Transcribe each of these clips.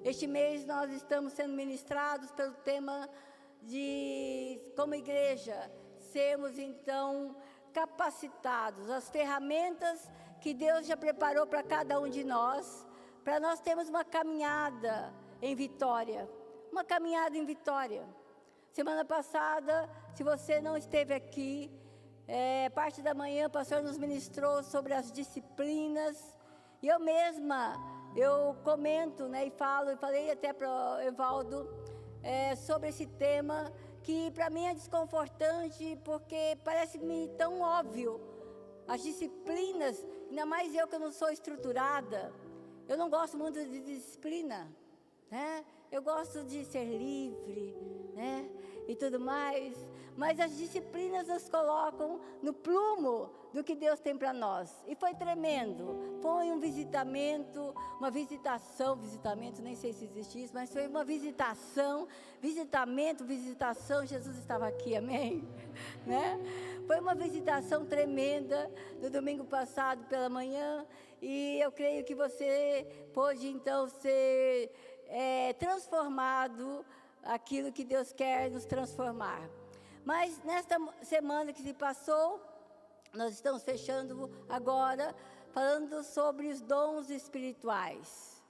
Este mês nós estamos sendo ministrados pelo tema de, como igreja, sermos então capacitados, as ferramentas que Deus já preparou para cada um de nós, para nós termos uma caminhada em vitória, uma caminhada em vitória. Semana passada, se você não esteve aqui, parte da manhã o pastor nos ministrou sobre as disciplinas, e eu mesma, eu comento, e falei até para o Evaldo, sobre esse tema, que para mim é desconfortante, porque parece-me tão óbvio. As disciplinas, ainda mais eu que não sou estruturada, eu não gosto muito de disciplina, eu gosto de ser livre, e tudo mais, mas as disciplinas nos colocam no plumo do que Deus tem para nós, e foi tremendo. Foi um visitamento, uma visitação, nem sei se existe isso, mas foi uma visitação, Jesus estava aqui, amém? Foi uma visitação tremenda, no domingo passado pela manhã, e eu creio que você pôde então ser transformado, aquilo que Deus quer nos transformar. Mas nesta semana que se passou, nós estamos fechando agora, falando sobre os dons espirituais.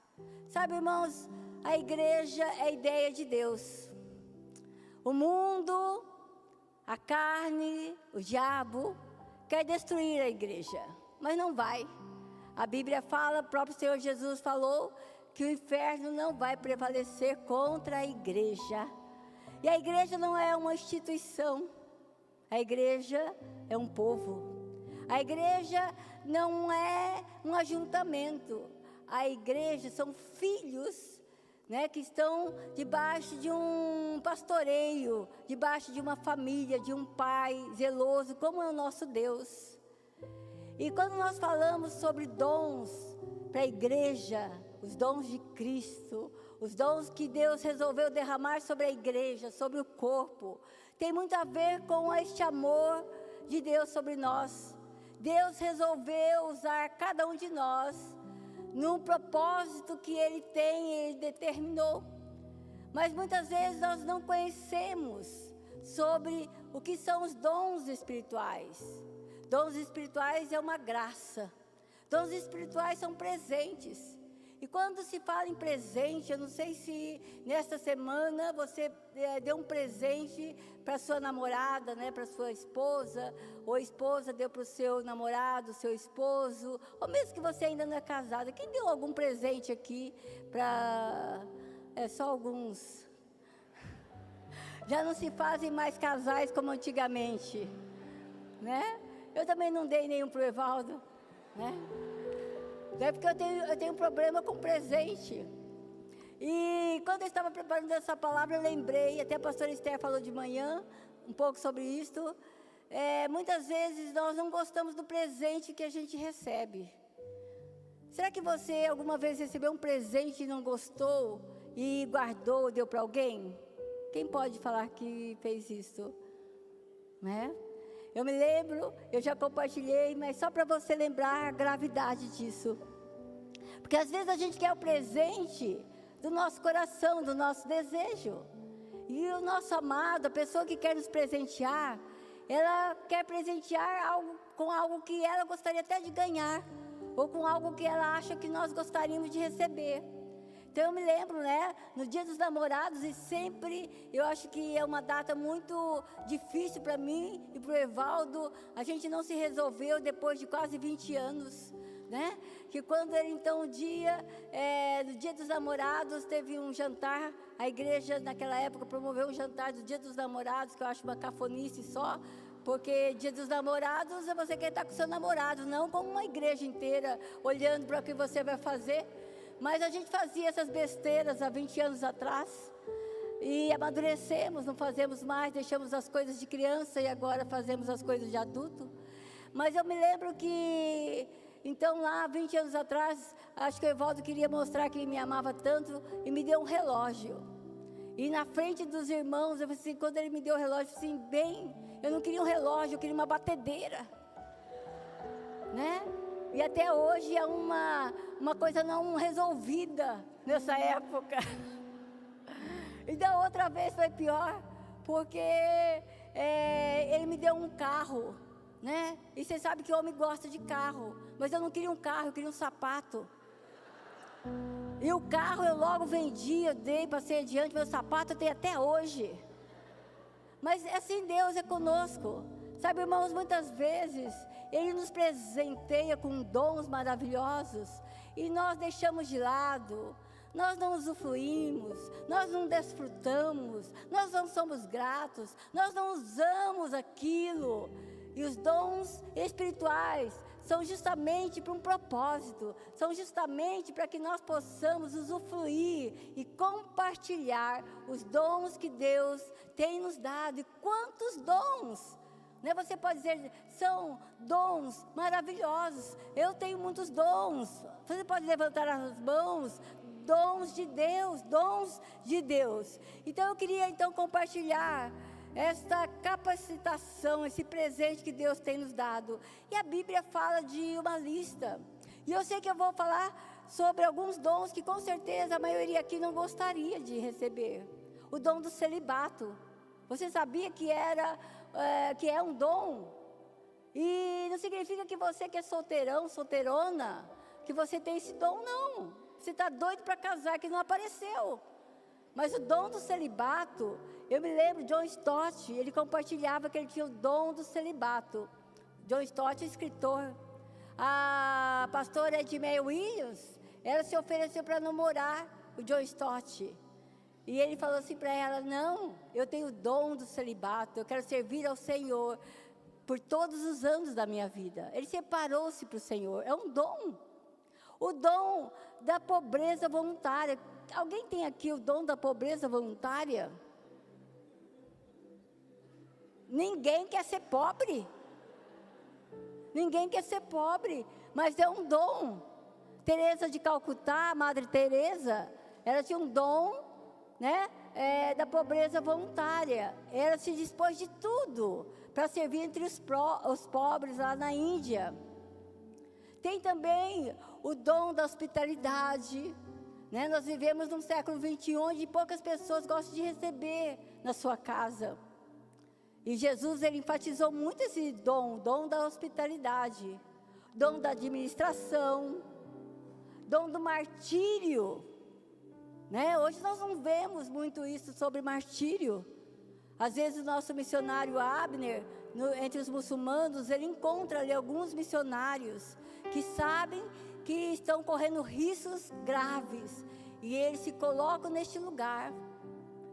Sabe, irmãos, a igreja é a ideia de Deus. O mundo, a carne, o diabo, quer destruir a igreja, mas não vai. A Bíblia fala, o próprio Senhor Jesus falou, que o inferno não vai prevalecer contra a igreja. E a igreja não é uma instituição, a igreja é um povo. A igreja não é um ajuntamento, a igreja são filhos, que estão debaixo de um pastoreio, debaixo de uma família, de um pai zeloso, como é o nosso Deus. E quando nós falamos sobre dons para a igreja, os dons de Cristo, os dons que Deus resolveu derramar sobre a igreja, sobre o corpo, tem muito a ver com este amor de Deus sobre nós. Deus resolveu usar cada um de nós num propósito que Ele tem, Ele determinou. Mas muitas vezes nós não conhecemos sobre o que são os dons espirituais. Dons espirituais é uma graça. Dons espirituais são presentes. E quando se fala em presente, eu não sei se nesta semana você deu um presente para sua namorada, para sua esposa, ou a esposa deu para o seu namorado, seu esposo, ou mesmo que você ainda não é casada. Quem deu algum presente aqui para... só alguns. Já não se fazem mais casais como antigamente, Eu também não dei nenhum para o Evaldo, É porque eu tenho um problema com presente. E quando eu estava preparando essa palavra, eu lembrei, até a pastora Esther falou de manhã, um pouco sobre isso. Muitas vezes nós não gostamos do presente que a gente recebe. Será que você alguma vez recebeu um presente e não gostou, e guardou, deu para alguém? Quem pode falar que fez isso? Eu me lembro, eu já compartilhei, mas só para você lembrar a gravidade disso. Porque às vezes a gente quer o presente do nosso coração, do nosso desejo. E o nosso amado, a pessoa que quer nos presentear, ela quer presentear com algo que ela gostaria até de ganhar, ou com algo que ela acha que nós gostaríamos de receber. Então eu me lembro, no Dia dos Namorados, e sempre, eu acho que é uma data muito difícil para mim e para o Evaldo, a gente não se resolveu depois de quase 20 anos, que quando ele então no Dia dos Namorados teve um jantar, a igreja naquela época promoveu um jantar do Dia dos Namorados, que eu acho uma cafonice só, porque Dia dos Namorados é você quer estar com seu namorado, não como uma igreja inteira olhando para o que você vai fazer. Mas a gente fazia essas besteiras há 20 anos atrás, e amadurecemos, não fazemos mais, deixamos as coisas de criança e agora fazemos as coisas de adulto. Mas eu me lembro que, então lá 20 anos atrás, acho que o Evaldo queria mostrar que ele me amava tanto e me deu um relógio. E na frente dos irmãos, eu falei assim, quando ele me deu o relógio, eu falei assim, eu não queria um relógio, eu queria uma batedeira, E até hoje é uma coisa não resolvida, nessa época. E da outra vez foi pior, porque ele me deu um carro, né? E você sabe que homem gosta de carro, mas eu não queria um carro, eu queria um sapato. E o carro eu logo vendi, eu dei, passei adiante, meu sapato eu tenho até hoje. Mas assim Deus é conosco. Sabe, irmãos, muitas vezes Ele nos presenteia com dons maravilhosos e nós deixamos de lado, nós não usufruímos, nós não desfrutamos, nós não somos gratos, nós não usamos aquilo. E os dons espirituais são justamente para um propósito, são justamente para que nós possamos usufruir e compartilhar os dons que Deus tem nos dado. E quantos dons! Né? Você pode dizer, são dons maravilhosos. Eu tenho muitos dons. Você pode levantar as mãos, dons de Deus, dons de Deus. Então eu queria compartilhar esta capacitação, esse presente que Deus tem nos dado. E a Bíblia fala de uma lista. E eu sei que eu vou falar sobre alguns dons que com certeza a maioria aqui não gostaria de receber. O dom do celibato. Você sabia que é um dom? E não significa que você que é solteirão, solteirona, que você tem esse dom, não. Você está doido para casar, que não apareceu. Mas o dom do celibato, eu me lembro de John Stott, ele compartilhava que ele tinha o dom do celibato. John Stott é escritor. A pastora Edmé Williams, ela se ofereceu para namorar o John Stott. E ele falou assim para ela, não, eu tenho o dom do celibato, eu quero servir ao Senhor por todos os anos da minha vida. Ele separou-se para o Senhor, é um dom. O dom da pobreza voluntária. Alguém tem aqui o dom da pobreza voluntária? Ninguém quer ser pobre. Ninguém quer ser pobre, mas é um dom. Teresa de Calcutá, a Madre Teresa, ela tinha um dom, né, da pobreza voluntária. Ela se dispôs de tudo para servir entre os pobres lá na Índia. Tem também o dom da hospitalidade, né? Nós vivemos num século 21 onde poucas pessoas gostam de receber na sua casa. E Jesus, ele enfatizou muito esse dom, dom da hospitalidade, dom da administração, dom do martírio, né? Hoje nós não vemos muito isso sobre martírio. Às vezes o nosso missionário Abner, entre os muçulmanos, ele encontra ali alguns missionários que sabem que estão correndo riscos graves e eles se colocam neste lugar.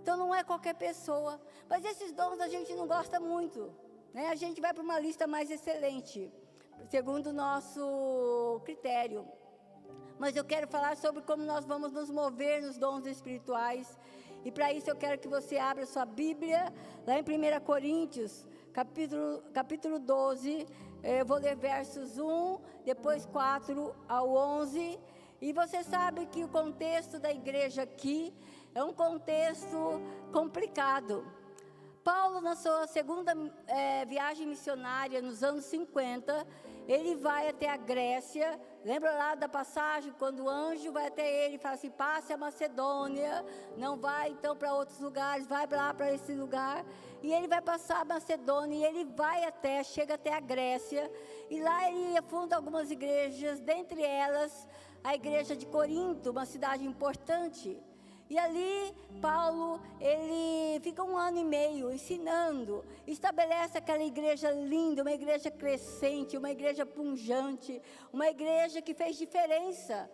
Então não é qualquer pessoa, mas esses dons a gente não gosta muito, né? A gente vai para uma lista mais excelente, segundo o nosso critério. Mas eu quero falar sobre como nós vamos nos mover nos dons espirituais. E para isso eu quero que você abra sua Bíblia, lá em 1 Coríntios, capítulo 12, eu vou ler versos 1, depois 4 ao 11. E você sabe que o contexto da igreja aqui é um contexto complicado. Paulo, na sua segunda viagem missionária, nos anos 50, ele vai até a Grécia. Lembra lá da passagem, quando o anjo vai até ele e fala assim, passe a Macedônia, não vai então para outros lugares, vai lá para esse lugar. E ele vai passar a Macedônia e ele chega até a Grécia. E lá ele funda algumas igrejas, dentre elas a igreja de Corinto, uma cidade importante. E ali, Paulo, ele fica 1 ano e meio ensinando, estabelece aquela igreja linda, uma igreja crescente, uma igreja pujante, uma igreja que fez diferença.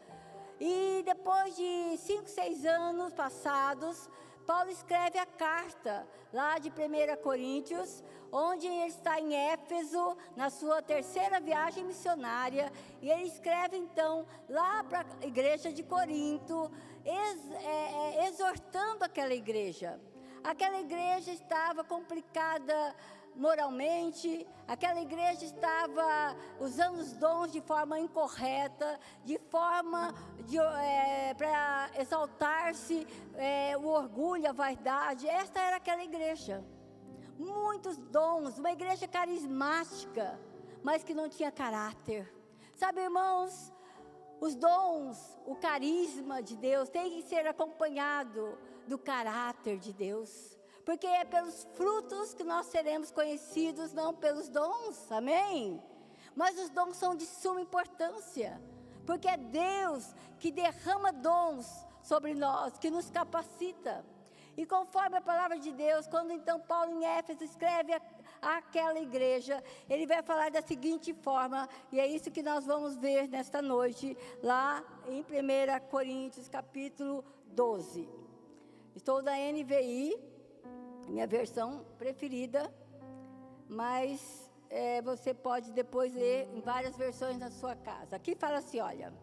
E depois de 5, 6 anos passados, Paulo escreve a carta lá de 1 Coríntios, onde ele está em Éfeso, na sua terceira viagem missionária, e ele escreve então lá para a igreja de Corinto, exortando aquela igreja. Aquela igreja estava complicada moralmente, aquela igreja estava usando os dons de forma incorreta, de forma para exaltar-se, o orgulho, a vaidade. Esta era aquela igreja. Muitos dons, uma igreja carismática, mas que não tinha caráter. Sabe, irmãos, Os dons, o carisma de Deus tem que ser acompanhado do caráter de Deus. Porque é pelos frutos que nós seremos conhecidos, não pelos dons, amém? Mas os dons são de suma importância, porque é Deus que derrama dons sobre nós, que nos capacita. E conforme a palavra de Deus, quando então Paulo em Éfeso escreve àquela igreja, ele vai falar da seguinte forma, e é isso que nós vamos ver nesta noite, lá em 1 Coríntios capítulo 12. Estou da NVI, minha versão preferida, mas você pode depois ler em várias versões na sua casa. Aqui fala assim, olha: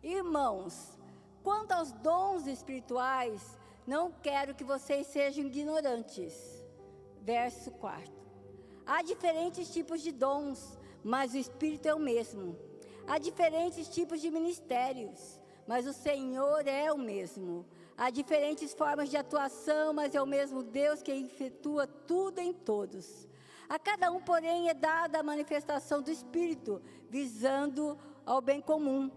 irmãos, quanto aos dons espirituais, não quero que vocês sejam ignorantes. Verso 4. Há diferentes tipos de dons, mas o Espírito é o mesmo. Há diferentes tipos de ministérios, mas o Senhor é o mesmo. Há diferentes formas de atuação, mas é o mesmo Deus que efetua tudo em todos. A cada um, porém, é dada a manifestação do Espírito, visando ao bem comum.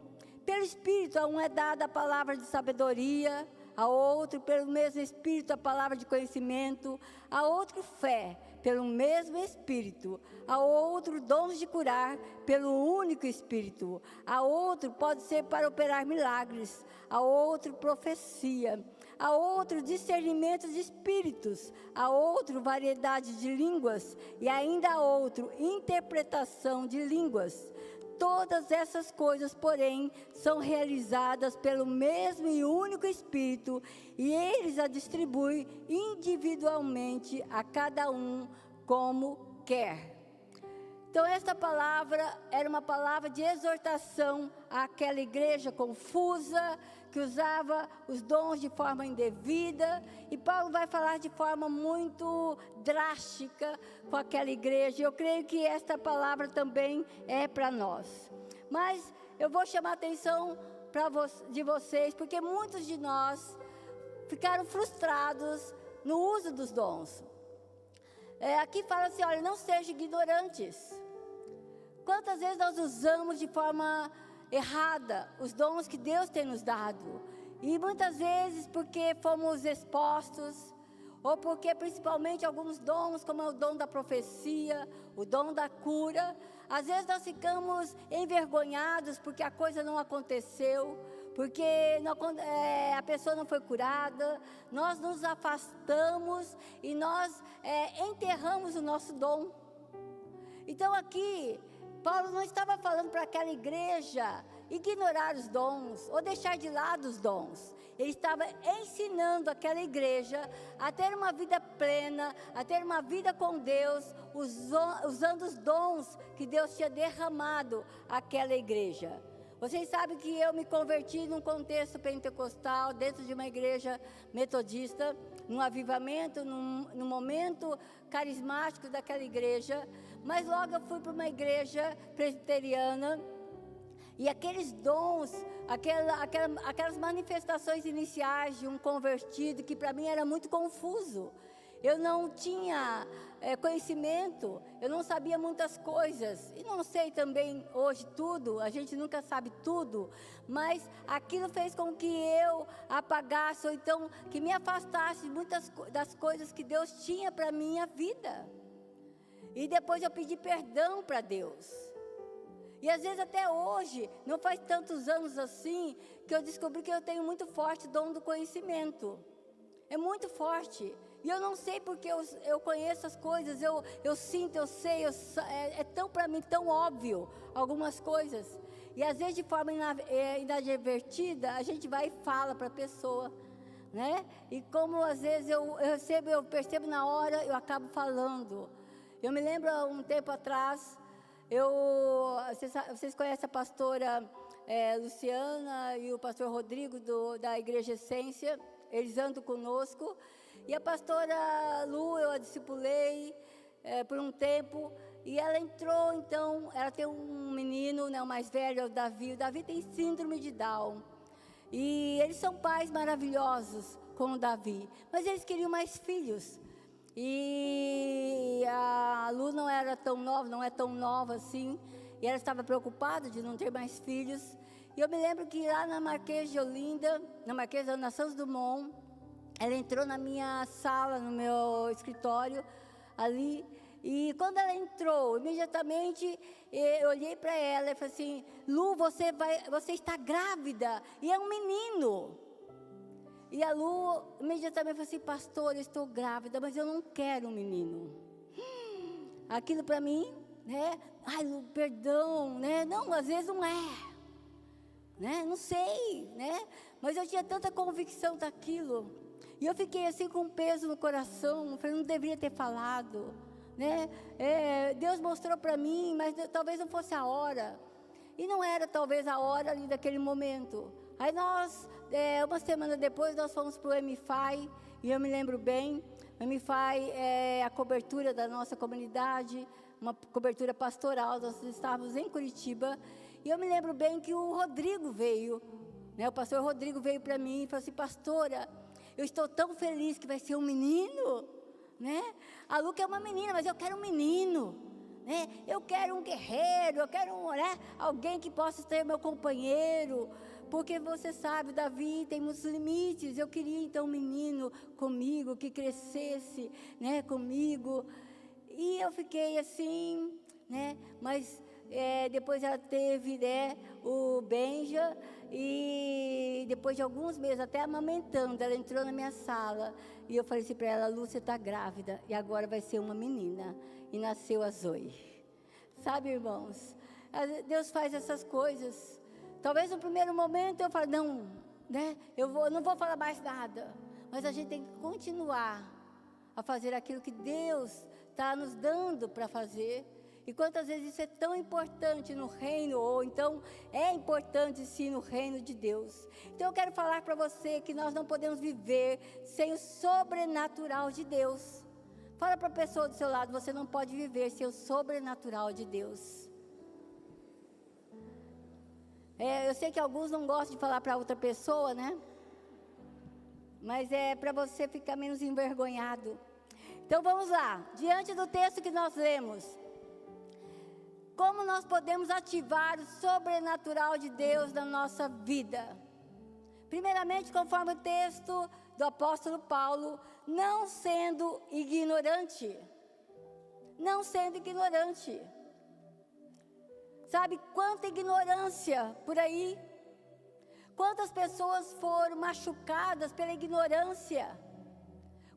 Pelo Espírito, a um é dada a palavra de sabedoria, a outro, pelo mesmo Espírito, a palavra de conhecimento, a outro, fé, pelo mesmo Espírito, a outro, dons de curar, pelo único Espírito, a outro, pode ser para operar milagres, a outro, profecia, a outro, discernimento de espíritos, a outro, variedade de línguas, e ainda a outro, interpretação de línguas. Todas essas coisas, porém, são realizadas pelo mesmo e único Espírito, e eles a distribui individualmente a cada um como quer. Então, esta palavra era uma palavra de exortação àquela igreja confusa, que usava os dons de forma indevida, e Paulo vai falar de forma muito drástica com aquela igreja. Eu creio que esta palavra também é para nós. Mas eu vou chamar a atenção de vocês, porque muitos de nós ficaram frustrados no uso dos dons. Aqui fala assim, olha, não sejam ignorantes. Quantas vezes nós usamos de forma errada os dons que Deus tem nos dado? E muitas vezes porque fomos expostos, ou porque principalmente alguns dons, como é o dom da profecia, o dom da cura, às vezes nós ficamos envergonhados porque a coisa não aconteceu, porque a pessoa não foi curada, nós nos afastamos e nós enterramos o nosso dom. Então aqui, Paulo não estava falando para aquela igreja ignorar os dons ou deixar de lado os dons. Ele estava ensinando aquela igreja a ter uma vida plena, a ter uma vida com Deus, usando os dons que Deus tinha derramado àquela igreja. Vocês sabem que eu me converti num contexto pentecostal, dentro de uma igreja metodista, num avivamento, num momento carismático daquela igreja. Mas logo eu fui para uma igreja presbiteriana, e aqueles dons, aquelas manifestações iniciais de um convertido, que para mim era muito confuso. Eu não tinha conhecimento, eu não sabia muitas coisas, e não sei também hoje tudo, a gente nunca sabe tudo, mas aquilo fez com que eu apagasse, ou então que me afastasse de muitas das coisas que Deus tinha para a minha vida. E depois eu pedi perdão para Deus. E às vezes até hoje, não faz tantos anos assim, que eu descobri que eu tenho muito forte o dom do conhecimento. É muito forte. E eu não sei porque eu conheço as coisas, eu sinto, eu sei, é tão para mim, tão óbvio algumas coisas. E às vezes de forma inadvertida, a gente vai e fala para a pessoa, né? E como às vezes eu percebo na hora, eu acabo falando. Eu me lembro há um tempo atrás, vocês conhecem a pastora Luciana e o pastor Rodrigo da Igreja Essência, eles andam conosco. E a pastora Lu, eu a discipulei por um tempo, e ela entrou, então, ela tem um menino, né, o mais velho, é o Davi. O Davi tem síndrome de Down, e eles são pais maravilhosos com o Davi, mas eles queriam mais filhos. E a Lu não era tão nova, não é tão nova assim, e ela estava preocupada de não ter mais filhos. E eu me lembro que lá na Marquês de Olinda, na Santos Dumont, ela entrou na minha sala, no meu escritório, ali. E quando ela entrou, imediatamente eu olhei para ela e falei assim: Lu, você está grávida, e é um menino. E a Lu imediatamente falou assim: pastor, eu estou grávida, mas eu não quero um menino. Aquilo para mim, né? Ai, Lu, perdão, né? Não, às vezes não é, né? Não sei, né? Mas eu tinha tanta convicção daquilo. E eu fiquei assim com um peso no coração, falei, não deveria ter falado, né? Deus mostrou para mim, mas talvez não fosse a hora. E não era talvez a hora ali daquele momento. Aí nós, uma semana depois, nós fomos para o MFI, e eu me lembro bem, o MFI é a cobertura da nossa comunidade, uma cobertura pastoral, nós estávamos em Curitiba, e eu me lembro bem que o Rodrigo veio, né? O pastor Rodrigo veio para mim e falou assim: pastora, eu estou tão feliz que vai ser um menino, né? A Luca é uma menina, mas eu quero um menino, né? Eu quero um guerreiro, eu quero alguém que possa ser meu companheiro, porque você sabe, Davi tem muitos limites. Eu queria então um menino comigo, que crescesse, né, comigo. E eu fiquei assim, né? Mas depois ela teve, né, o Benja. E depois de alguns meses, até amamentando, ela entrou na minha sala. E eu falei assim para ela: Lu, você está grávida, e agora vai ser uma menina. E nasceu a Zoe. Sabe, irmãos, Deus faz essas coisas. Talvez no primeiro momento eu fale, não, né? Eu não vou falar mais nada. Mas a gente tem que continuar a fazer aquilo que Deus está nos dando para fazer. E quantas vezes isso é tão importante no reino, ou então é importante sim no reino de Deus. Então eu quero falar para você que nós não podemos viver sem o sobrenatural de Deus. Fala para a pessoa do seu lado: você não pode viver sem o sobrenatural de Deus. Eu sei que alguns não gostam de falar para outra pessoa, né? Mas é para você ficar menos envergonhado. Então vamos lá, diante do texto que nós lemos, como nós podemos ativar o sobrenatural de Deus na nossa vida? Primeiramente, conforme o texto do apóstolo Paulo, não sendo ignorante. Não sendo ignorante. Sabe quanta ignorância por aí? Quantas pessoas foram machucadas pela ignorância?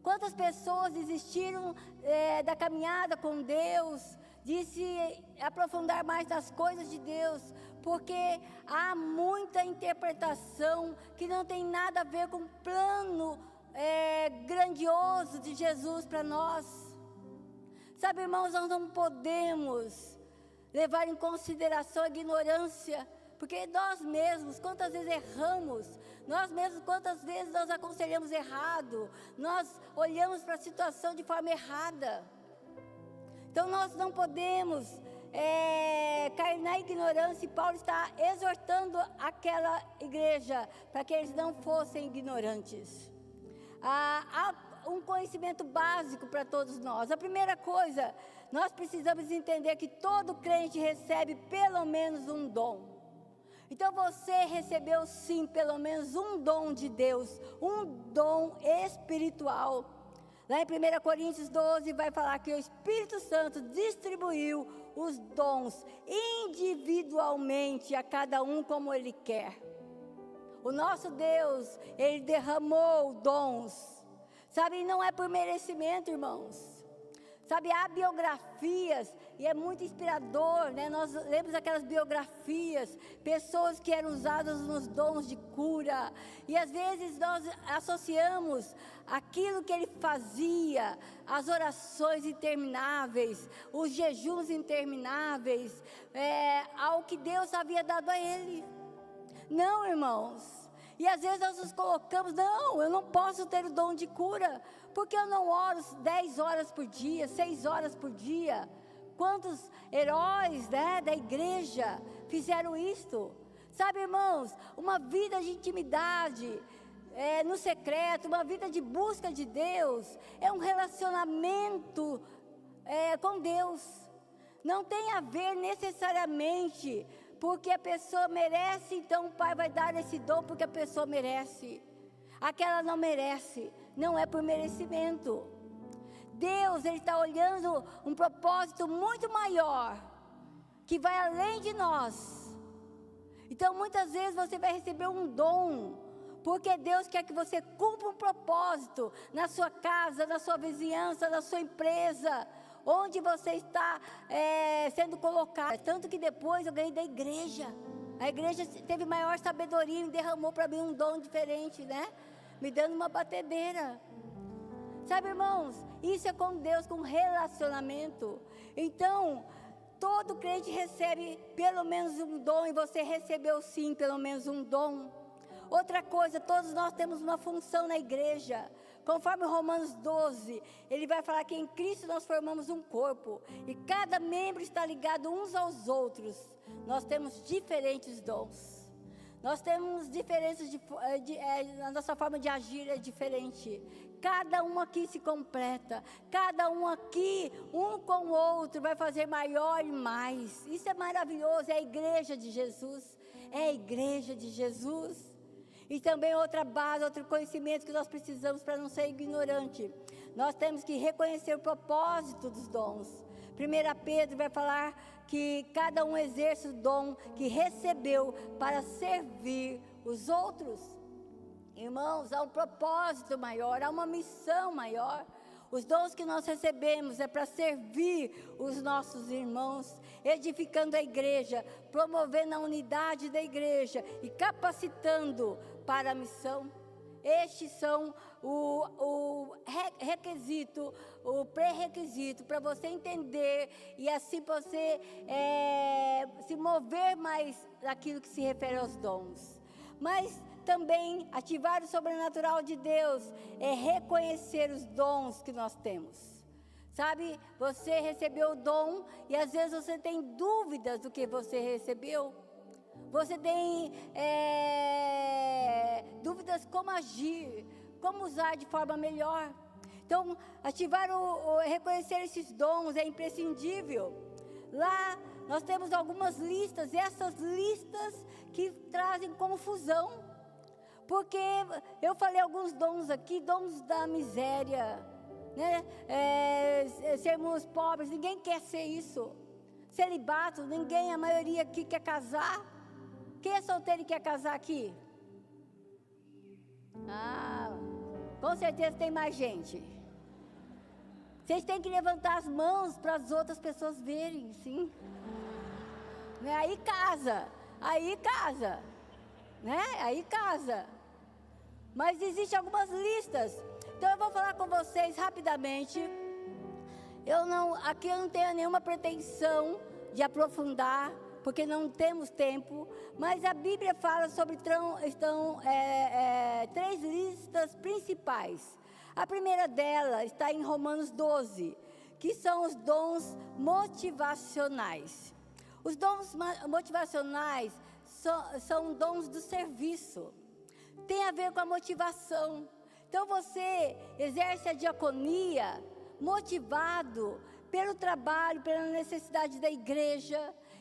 Quantas pessoas desistiram da caminhada com Deus, de se aprofundar mais nas coisas de Deus, porque há muita interpretação que não tem nada a ver com o plano grandioso de Jesus para nós. Sabe, irmãos, nós não podemos levar em consideração a ignorância, porque nós mesmos, quantas vezes erramos, nós mesmos, quantas vezes nós aconselhamos errado, nós olhamos para a situação de forma errada. Então nós não podemos cair na ignorância, e Paulo está exortando aquela igreja para que eles não fossem ignorantes. Há um conhecimento básico para todos nós. A primeira coisa, nós precisamos entender que todo crente recebe pelo menos um dom. Então você recebeu sim pelo menos um dom de Deus, um dom espiritual. Lá em 1 Coríntios 12 vai falar que o Espírito Santo distribuiu os dons individualmente a cada um como Ele quer. O nosso Deus, Ele derramou dons. Sabe, não é por merecimento, irmãos. Sabe, há biografias, e é muito inspirador, né? Nós lemos aquelas biografias, pessoas que eram usadas nos dons de cura, e às vezes nós associamos aquilo que ele fazia, as orações intermináveis, os jejuns intermináveis, ao que Deus havia dado a ele. Não, irmãos. E às vezes nós nos colocamos, não, eu não posso ter o dom de cura, porque eu não oro 10 horas por dia, 6 horas por dia. Quantos heróis, né, da igreja fizeram isto? Sabe, irmãos, uma vida de intimidade, no secreto, uma vida de busca de Deus, é um relacionamento com Deus. Não tem a ver necessariamente porque a pessoa merece, então o Pai vai dar esse dom porque a pessoa merece. Aquela não merece, não é por merecimento. Deus, Ele está olhando um propósito muito maior, que vai além de nós. Então muitas vezes você vai receber um dom, porque Deus quer que você cumpra um propósito na sua casa, na sua vizinhança, na sua empresa, onde você está sendo colocado. Tanto que depois eu ganhei da igreja. A igreja teve maior sabedoria e derramou para mim um dom diferente, né? Me dando uma batedeira. Sabe, irmãos, isso é com Deus, com relacionamento. Então, todo crente recebe pelo menos um dom, e você recebeu sim pelo menos um dom. Outra coisa, todos nós temos uma função na igreja. Conforme Romanos 12, ele vai falar que em Cristo nós formamos um corpo, e cada membro está ligado uns aos outros. Nós temos diferentes dons. Nós temos diferenças, a nossa forma de agir é diferente. Cada um aqui se completa. Cada um aqui, um com o outro, vai fazer maior e mais. Isso é maravilhoso, é a igreja de Jesus. É a igreja de Jesus. E também outra base, outro conhecimento que nós precisamos para não ser ignorante. Nós temos que reconhecer o propósito dos dons. 1 Pedro vai falar que cada um exerce o dom que recebeu para servir os outros. Irmãos, há um propósito maior, há uma missão maior. Os dons que nós recebemos é para servir os nossos irmãos, edificando a igreja, promovendo a unidade da igreja e capacitando para a missão. Estes são o requisito, o pré-requisito para você entender e assim você se mover mais naquilo que se refere aos dons. Mas também ativar o sobrenatural de Deus é reconhecer os dons que nós temos. Sabe, você recebeu o dom e às vezes você tem dúvidas do que você recebeu. Você tem dúvidas como agir, como usar de forma melhor. Então, ativar reconhecer esses dons é imprescindível. Lá nós temos algumas listas, e essas listas que trazem confusão. Porque eu falei alguns dons aqui, dons da miséria, né? Sermos pobres, ninguém quer ser isso. Celibato, ninguém, a maioria aqui quer casar. Quem é solteiro e quer casar aqui? Com certeza tem mais gente. Vocês têm que levantar as mãos para as outras pessoas verem, sim. Aí casa, né? Aí casa. Mas existem algumas listas. Então eu vou falar com vocês rapidamente. Aqui eu não tenho nenhuma pretensão de aprofundar, porque não temos tempo, mas a Bíblia fala sobre três listas principais. A primeira delas está em Romanos 12, que são os dons motivacionais. Os dons motivacionais são dons do serviço, tem a ver com a motivação. Então você exerce a diaconia motivado pelo trabalho, pela necessidade da igreja.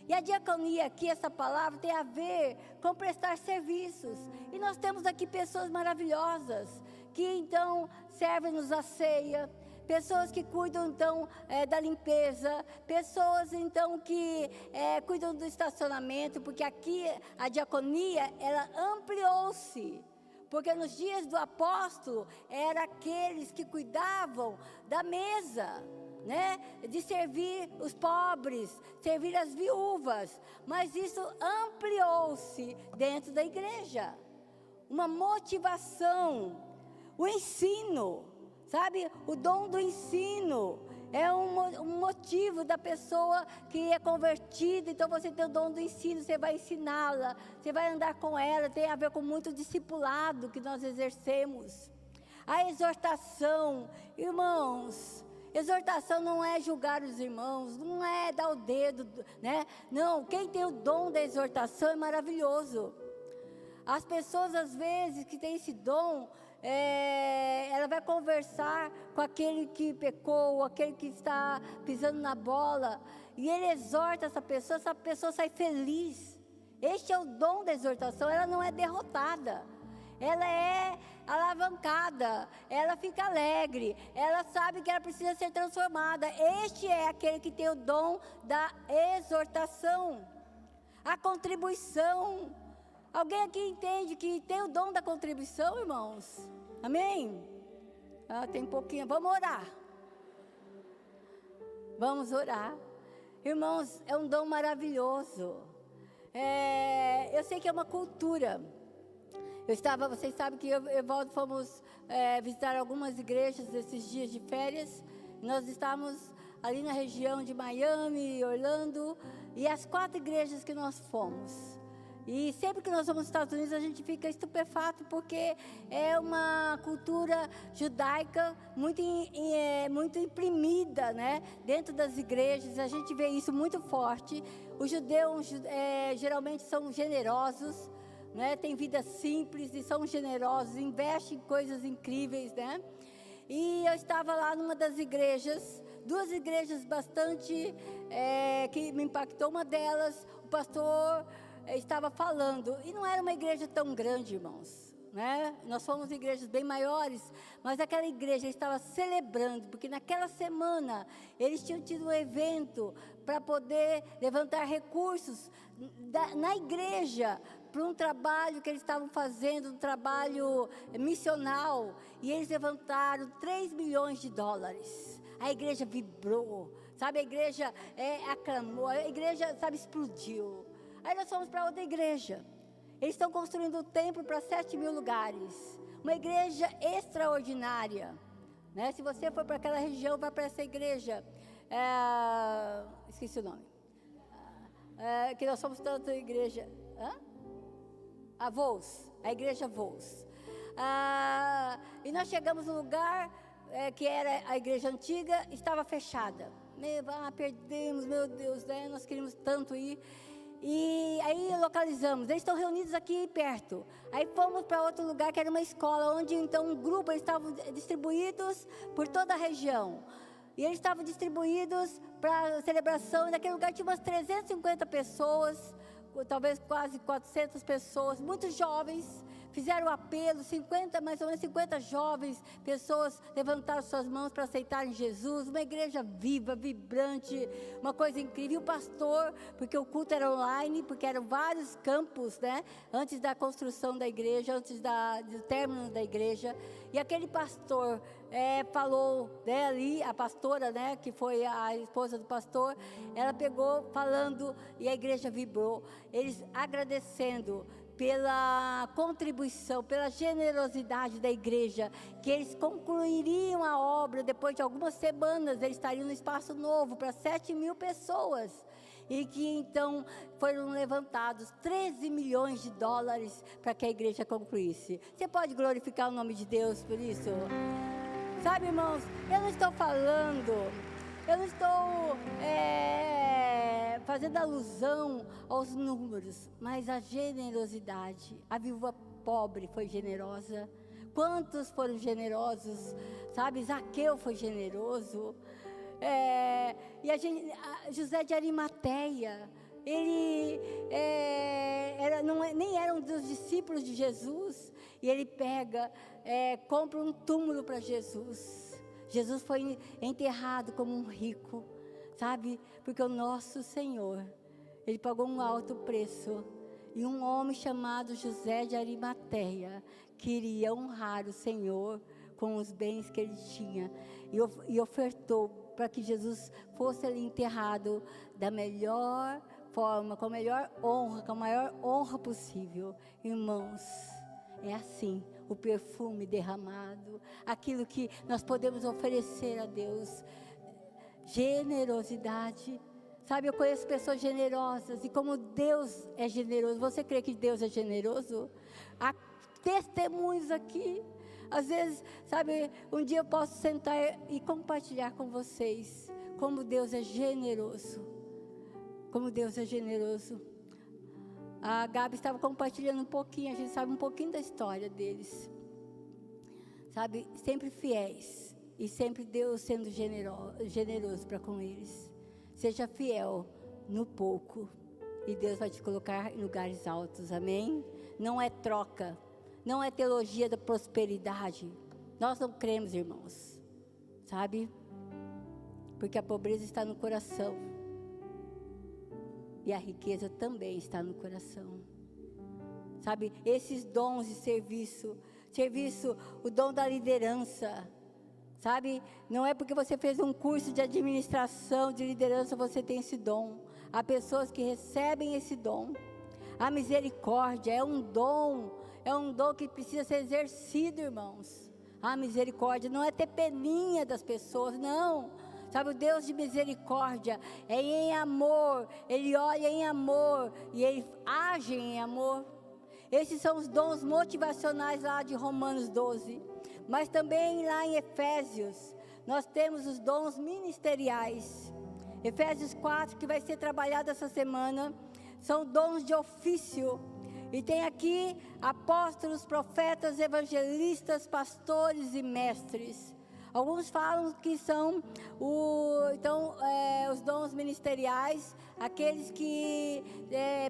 E a diaconia aqui, essa palavra, tem a ver com prestar serviços. E nós temos aqui pessoas maravilhosas, que então servem-nos a ceia, pessoas que cuidam então da limpeza, pessoas então que cuidam do estacionamento, porque aqui a diaconia, ela ampliou-se. Porque nos dias do apóstolo, eram aqueles que cuidavam da mesa, né? De servir os pobres, servir as viúvas. Mas isso ampliou-se dentro da igreja. Uma motivação, o ensino, sabe? O dom do ensino é um motivo da pessoa que é convertida. Então você tem o dom do ensino, você vai ensiná-la, você vai andar com ela. Tem a ver com muito discipulado que nós exercemos. A exortação, irmãos, exortação não é julgar os irmãos, não é dar o dedo, né? Não, quem tem o dom da exortação é maravilhoso. As pessoas às vezes que têm esse dom, ela vai conversar com aquele que pecou, aquele que está pisando na bola, e ele exorta essa pessoa sai feliz. Este é o dom da exortação. Ela não é derrotada, ela é alavancada, ela fica alegre, ela sabe que ela precisa ser transformada. Este é aquele que tem o dom da exortação, a contribuição. Alguém aqui entende que tem o dom da contribuição, irmãos? Amém? Tem pouquinho, vamos orar. Vamos orar. Irmãos, é um dom maravilhoso. Eu sei que é uma cultura. Vocês sabem que eu e Evaldo fomos visitar algumas igrejas esses dias de férias. Nós estávamos ali na região de Miami, Orlando, e as 4 igrejas que nós fomos. E sempre que nós vamos aos Estados Unidos, a gente fica estupefato, porque é uma cultura judaica muito imprimida, né, dentro das igrejas. A gente vê isso muito forte. Os judeus geralmente são generosos, né, têm vida simples e são generosos, investem em coisas incríveis, né? E eu estava lá numa das igrejas, 2 igrejas bastante que me impactou. Uma delas, o pastor estava falando, e não era uma igreja tão grande, irmãos, né? Nós fomos em igrejas bem maiores, mas aquela igreja estava celebrando, porque naquela semana eles tinham tido um evento para poder levantar recursos na igreja para um trabalho que eles estavam fazendo, um trabalho missional, e eles levantaram $3 milhões. A igreja vibrou, sabe? A igreja aclamou, a igreja, sabe, explodiu. Aí nós fomos para outra igreja. Eles estão construindo um templo para 7 mil lugares. Uma igreja extraordinária, né? Se você for para aquela região, vá para essa igreja. Esqueci o nome. Que nós fomos para outra igreja. A Vols, a igreja Vols. E nós chegamos no lugar que era a igreja antiga, estava fechada. Perdemos, meu Deus, né? Nós queríamos tanto ir. E aí localizamos, eles estão reunidos aqui perto. Aí fomos para outro lugar que era uma escola, onde então um grupo, eles estavam distribuídos por toda a região. E eles estavam distribuídos para a celebração, e naquele lugar tinha umas 350 pessoas, talvez quase 400 pessoas, muitos jovens. Fizeram o apelo, mais ou menos 50 jovens, pessoas levantaram suas mãos para aceitarem Jesus. Uma igreja viva, vibrante, uma coisa incrível. E o pastor, porque o culto era online, porque eram vários campos, né? Antes da construção da igreja, antes do término da igreja. E aquele pastor falou, né, ali, a pastora, né, que foi a esposa do pastor, ela pegou falando, e a igreja vibrou. Eles agradecendo pela contribuição, pela generosidade da igreja, que eles concluiriam a obra depois de algumas semanas. Eles estariam no espaço novo para 7 mil pessoas, e que então foram levantados $13 milhões para que a igreja concluísse. Você pode glorificar o nome de Deus por isso? Sabe, irmãos, eu não estou fazendo alusão aos números, mas a generosidade. A viúva pobre foi generosa. Quantos foram generosos? Sabe, Zaqueu foi generoso. José de Arimateia, ele nem era um dos discípulos de Jesus, e ele compra um túmulo para Jesus. Jesus foi enterrado como um rico, sabe? Porque o nosso Senhor, Ele pagou um alto preço. E um homem chamado José de Arimateia queria honrar o Senhor com os bens que ele tinha. E ofertou para que Jesus fosse ali enterrado da melhor forma, com a melhor honra, com a maior honra possível. Irmãos, é assim, o perfume derramado, aquilo que nós podemos oferecer a Deus. Generosidade. Sabe, eu conheço pessoas generosas, e como Deus é generoso. Você crê que Deus é generoso? Há testemunhos aqui. Às vezes, sabe, um dia eu posso sentar e compartilhar com vocês como Deus é generoso. Como Deus é generoso. A Gabi estava compartilhando um pouquinho, a gente sabe um pouquinho da história deles. Sabe, sempre fiéis. E sempre Deus sendo generoso para com eles. Seja fiel no pouco, e Deus vai te colocar em lugares altos, amém? Não é troca, não é teologia da prosperidade. Nós não cremos, irmãos, sabe? Porque a pobreza está no coração e a riqueza também está no coração. Sabe, esses dons de serviço, o dom da liderança, sabe? Não é porque você fez um curso de administração, de liderança, você tem esse dom. Há pessoas que recebem esse dom. A misericórdia é um dom que precisa ser exercido, irmãos. A misericórdia não é ter peninha das pessoas, não. Sabe, o Deus de misericórdia é em amor, Ele olha em amor e Ele age em amor. Esses são os dons motivacionais lá de Romanos 12. Mas também lá em Efésios, nós temos os dons ministeriais. Efésios 4, que vai ser trabalhado essa semana, são dons de ofício. E tem aqui apóstolos, profetas, evangelistas, pastores e mestres. Alguns falam que são os dons ministeriais, aqueles que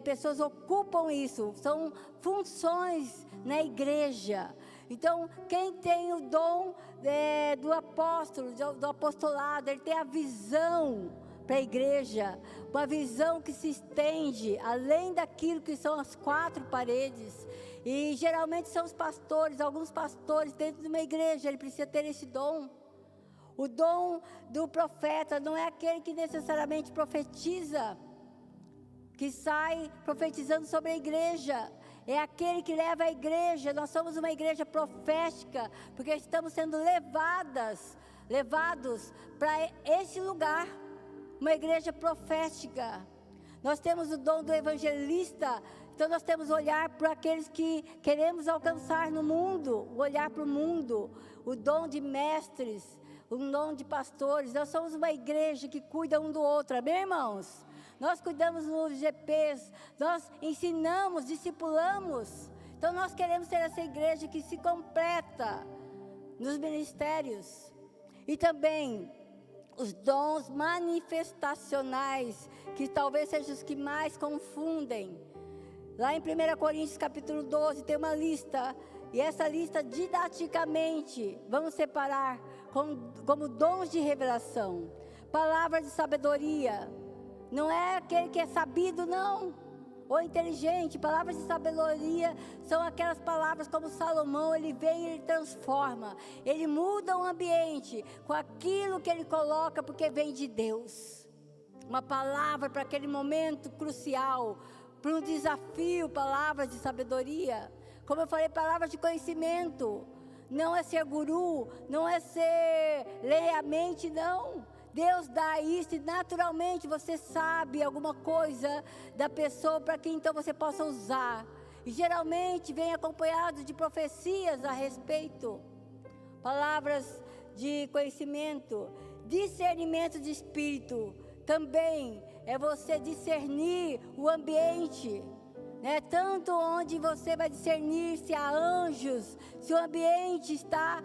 pessoas ocupam isso, são funções na igreja. Então, quem tem o dom do apóstolo, do apostolado, ele tem a visão para a igreja, uma visão que se estende além daquilo que são as quatro paredes. E geralmente são os pastores, alguns pastores dentro de uma igreja, ele precisa ter esse dom. O dom do profeta não é aquele que necessariamente profetiza, que sai profetizando sobre a igreja. É aquele que leva a igreja. Nós somos uma igreja profética, porque estamos sendo levados para esse lugar, uma igreja profética. Nós temos o dom do evangelista. Então nós temos olhar para aqueles que queremos alcançar no mundo, olhar para o mundo. O dom de mestres, o dom de pastores. Nós somos uma igreja que cuida um do outro, amém, irmãos? Nós cuidamos nos GPs, nós ensinamos, discipulamos. Então nós queremos ser essa igreja que se completa nos ministérios. E também os dons manifestacionais, que talvez sejam os que mais confundem. Lá em 1 Coríntios capítulo 12 tem uma lista, e essa lista didaticamente vamos separar como dons de revelação, palavras de sabedoria. Não é aquele que é sabido, não, ou inteligente. Palavras de sabedoria são aquelas palavras como Salomão, ele vem e ele transforma, ele muda o ambiente com aquilo que ele coloca, porque vem de Deus. Uma palavra para aquele momento crucial, para um desafio, palavras de sabedoria. Como eu falei, palavras de conhecimento. Não é ser guru, não é ser ler a mente, não. Deus dá isso e naturalmente você sabe alguma coisa da pessoa para que então você possa usar. E geralmente vem acompanhado de profecias a respeito. Palavras de conhecimento, discernimento de espírito. Também é você discernir o ambiente, né? Tanto onde você vai discernir se há anjos, se o ambiente está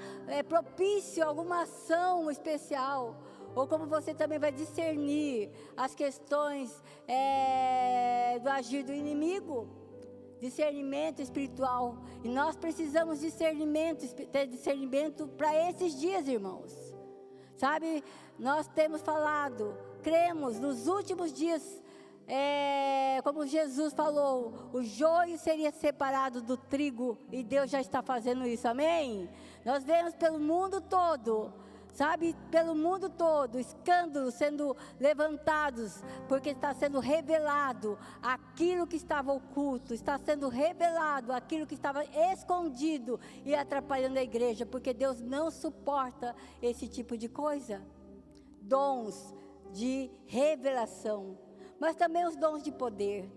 propício a alguma ação especial, ou como você também vai discernir as questões do agir do inimigo. Discernimento espiritual. E nós precisamos ter discernimento para esses dias, irmãos. Sabe, nós temos falado, cremos nos últimos dias, como Jesus falou, o joio seria separado do trigo, e Deus já está fazendo isso, amém? Nós vemos pelo mundo todo, sabe, pelo mundo todo, escândalos sendo levantados, porque está sendo revelado aquilo que estava oculto, está sendo revelado aquilo que estava escondido e atrapalhando a igreja, porque Deus não suporta esse tipo de coisa. Dons de revelação, mas também os dons de poder,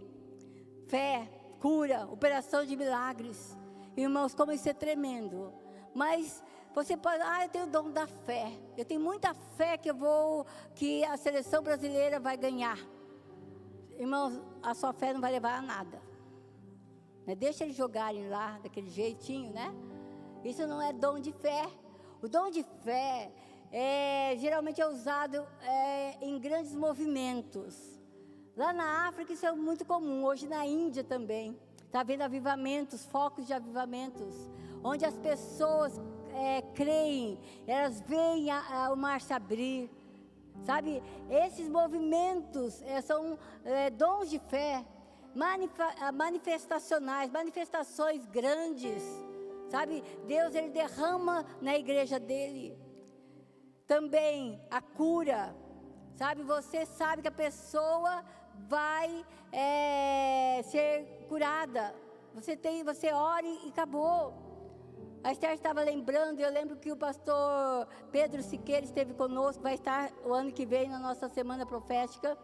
fé, cura, operação de milagres. Irmãos, como isso é tremendo. Mas você pode, eu tenho o dom da fé, eu tenho muita fé que a seleção brasileira vai ganhar. Irmãos, a sua fé não vai levar a nada, né? Deixa eles jogarem lá, daquele jeitinho, né? Isso não é dom de fé. O dom de fé geralmente é usado em grandes movimentos, Lá na África isso é muito comum, hoje na Índia também. Está havendo avivamentos, focos de avivamentos, onde as pessoas creem, elas veem o mar se abrir. Sabe, esses movimentos são dons de fé, manifestações grandes. Sabe, Deus ele derrama na igreja dele. Também a cura. Sabe, você sabe que a pessoa vai ser curada. Você ora e acabou. A Esther estava lembrando, eu lembro que o pastor Pedro Siqueira esteve conosco, vai estar o ano que vem na nossa semana profética.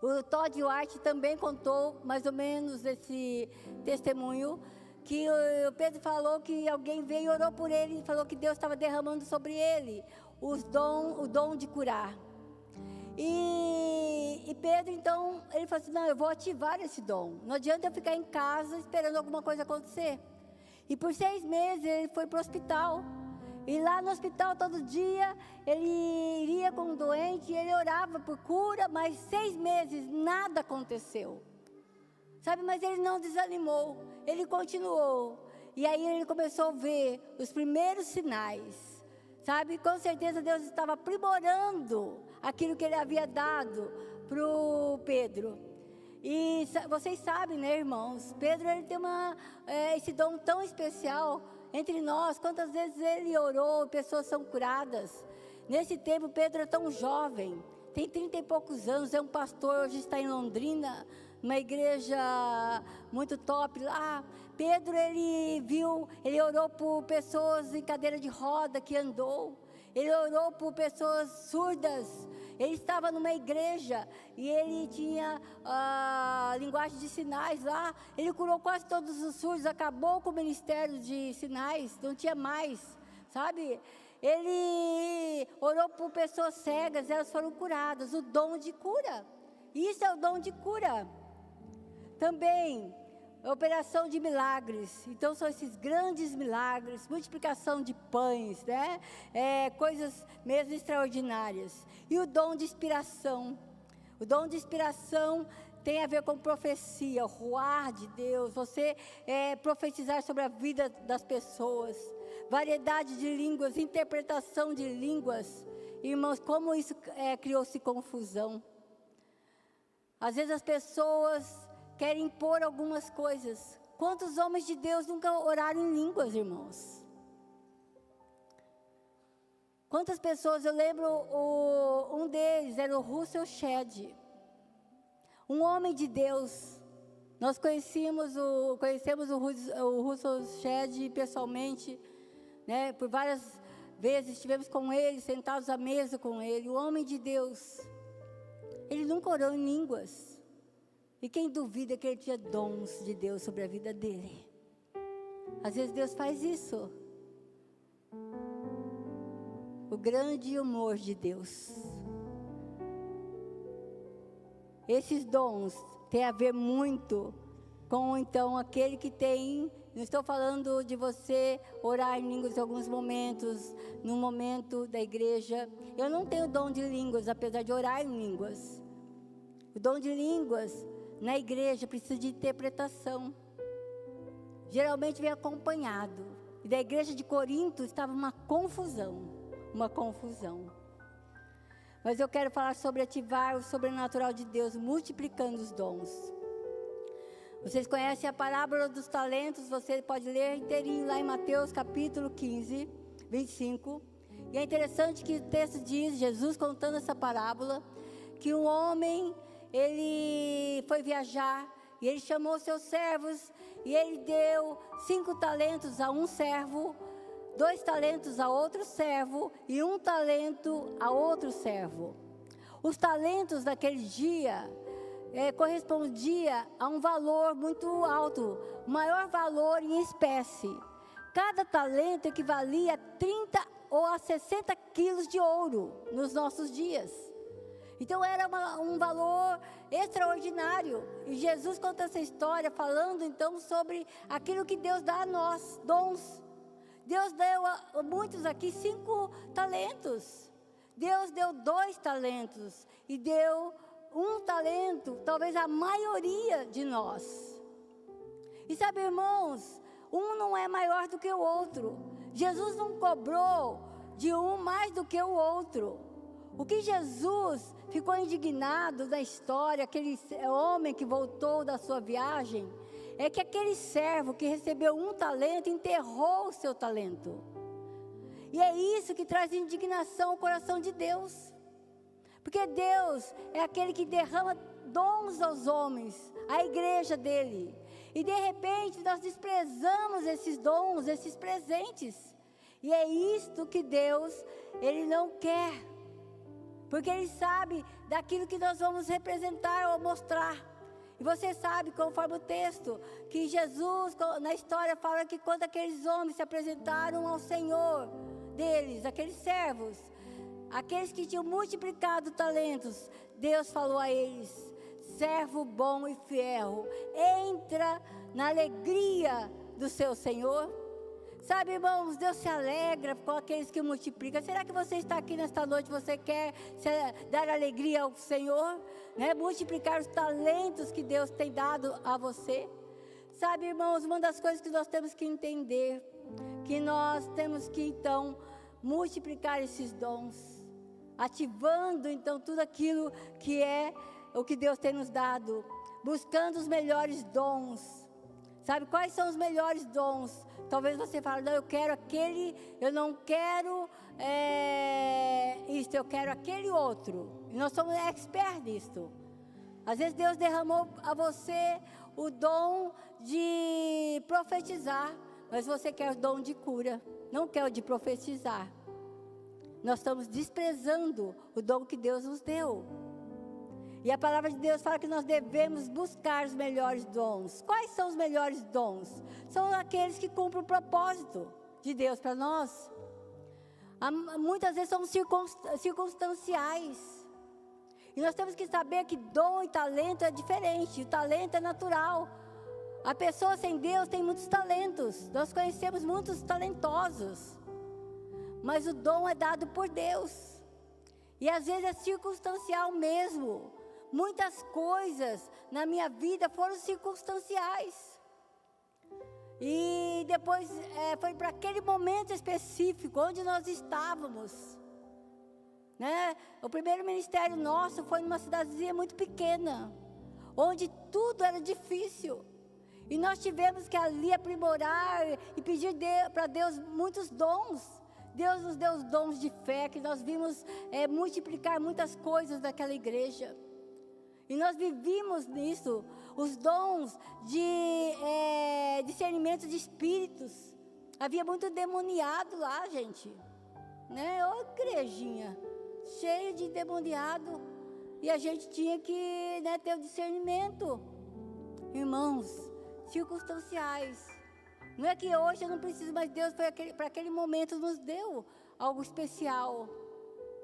O Todd White também contou mais ou menos esse testemunho, que o Pedro falou que alguém veio e orou por ele, e falou que Deus estava derramando sobre ele o dom de curar. E Pedro, então, ele falou assim, não, eu vou ativar esse dom. Não adianta eu ficar em casa esperando alguma coisa acontecer. E por 6 meses ele foi para o hospital. E lá no hospital, todo dia, ele iria com um doente, e ele orava por cura, mas 6 meses nada aconteceu. Sabe, mas ele não desanimou, ele continuou. E aí ele começou a ver os primeiros sinais. Sabe, com certeza Deus estava aprimorando aquilo que ele havia dado para o Pedro. E vocês sabem, né, irmãos, Pedro ele tem esse dom tão especial entre nós. Quantas vezes ele orou, pessoas são curadas. Nesse tempo, Pedro é tão jovem, tem 30 e poucos anos, é um pastor, hoje está em Londrina, uma igreja muito top lá. Pedro, ele orou por pessoas em cadeira de roda que andou. Ele orou por pessoas surdas. Ele estava numa igreja e ele tinha linguagem de sinais lá. Ele curou quase todos os surdos, acabou com o ministério de sinais, não tinha mais, sabe? Ele orou por pessoas cegas, elas foram curadas, o dom de cura. Isso é o dom de cura. Também, operação de milagres. Então, são esses grandes milagres, multiplicação de pães, né? Coisas mesmo extraordinárias. E o dom de inspiração. O dom de inspiração tem a ver com profecia, o ruar de Deus, você profetizar sobre a vida das pessoas. Variedade de línguas, interpretação de línguas. Irmãos, como isso criou-se confusão. Às vezes as pessoas querem impor algumas coisas. Quantos homens de Deus nunca oraram em línguas, irmãos? Quantas pessoas, eu lembro, um deles era o Russell Shedd, um homem de Deus. Nós conhecemos o Russell Shedd pessoalmente, né? Por várias vezes estivemos com ele, sentados à mesa com ele, o homem de Deus. Ele nunca orou em línguas. E quem duvida que ele tinha dons de Deus sobre a vida dele? Às vezes Deus faz isso. O grande amor de Deus. Esses dons têm a ver muito com, então, aquele que tem. Não estou falando de você orar em línguas em alguns momentos, no momento da igreja. Eu não tenho dom de línguas, apesar de orar em línguas. O dom de línguas na igreja precisa de interpretação. Geralmente vem acompanhado. E da igreja de Corinto estava uma confusão. Mas eu quero falar sobre ativar o sobrenatural de Deus, multiplicando os dons. Vocês conhecem a parábola dos talentos, você pode ler inteirinho lá em Mateus capítulo 15, 25. E é interessante que o texto diz, Jesus contando essa parábola, que um homem, ele foi viajar e ele chamou seus servos e ele deu 5 talentos a um servo, 2 talentos a outro servo e 1 talento a outro servo. Os talentos daquele dia correspondia a um valor muito alto, o maior valor em espécie. Cada talento equivalia a 30 ou a 60 quilos de ouro nos nossos dias. Então era um valor extraordinário. E Jesus conta essa história falando então sobre aquilo que Deus dá a nós, dons. Deus deu a muitos aqui 5 talentos. Deus deu 2 talentos e deu um talento, talvez a maioria de nós. E sabe, irmãos, um não é maior do que o outro. Jesus não cobrou de um mais do que o outro. O que Jesus ficou indignado na história, aquele homem que voltou da sua viagem, é que aquele servo que recebeu um talento enterrou o seu talento. E é isso que traz indignação ao coração de Deus. Porque Deus é aquele que derrama dons aos homens, a igreja dele. E de repente nós desprezamos esses dons, esses presentes. E é isto que Deus, Ele não quer. Porque Ele sabe daquilo que nós vamos representar ou mostrar. E você sabe, conforme o texto, que Jesus, na história, fala que quando aqueles homens se apresentaram ao Senhor deles, aqueles servos, aqueles que tinham multiplicado talentos, Deus falou a eles: servo bom e fiel, entra na alegria do seu Senhor. Sabe, irmãos, Deus se alegra com aqueles que multiplicam. Será que você está aqui nesta noite, você quer dar alegria ao Senhor? Né? Multiplicar os talentos que Deus tem dado a você? Sabe, irmãos, uma das coisas que nós temos que entender, que nós temos que, então, multiplicar esses dons, ativando, então, tudo aquilo que é o que Deus tem nos dado, buscando os melhores dons. Sabe, quais são os melhores dons? Talvez você fale: não, eu quero aquele, eu não quero isto, eu quero aquele outro. E nós somos expertos nisto. Às vezes Deus derramou a você o dom de profetizar, mas você quer o dom de cura, não quer o de profetizar. Nós estamos desprezando o dom que Deus nos deu. E a palavra de Deus fala que nós devemos buscar os melhores dons. Quais são os melhores dons? São aqueles que cumprem o propósito de Deus para nós. Muitas vezes são circunstanciais. E nós temos que saber que dom e talento é diferente. O talento é natural. A pessoa sem Deus tem muitos talentos. Nós conhecemos muitos talentosos. Mas o dom é dado por Deus. E às vezes é circunstancial mesmo. Muitas coisas na minha vida foram circunstanciais. E depois foi para aquele momento específico, onde nós estávamos. Né? O primeiro ministério nosso foi numa cidadezinha muito pequena, onde tudo era difícil. E nós tivemos que ali aprimorar e pedir para Deus muitos dons. Deus nos deu os dons de fé, que nós vimos multiplicar muitas coisas daquela igreja. E nós vivíamos nisso, os dons de discernimento de espíritos. Havia muito demoniado lá, gente. Né? Ô igrejinha, cheio de demoniado. E a gente tinha que ter o discernimento. Irmãos, circunstanciais. Não é que hoje eu não preciso, mas Deus para aquele momento nos deu algo especial.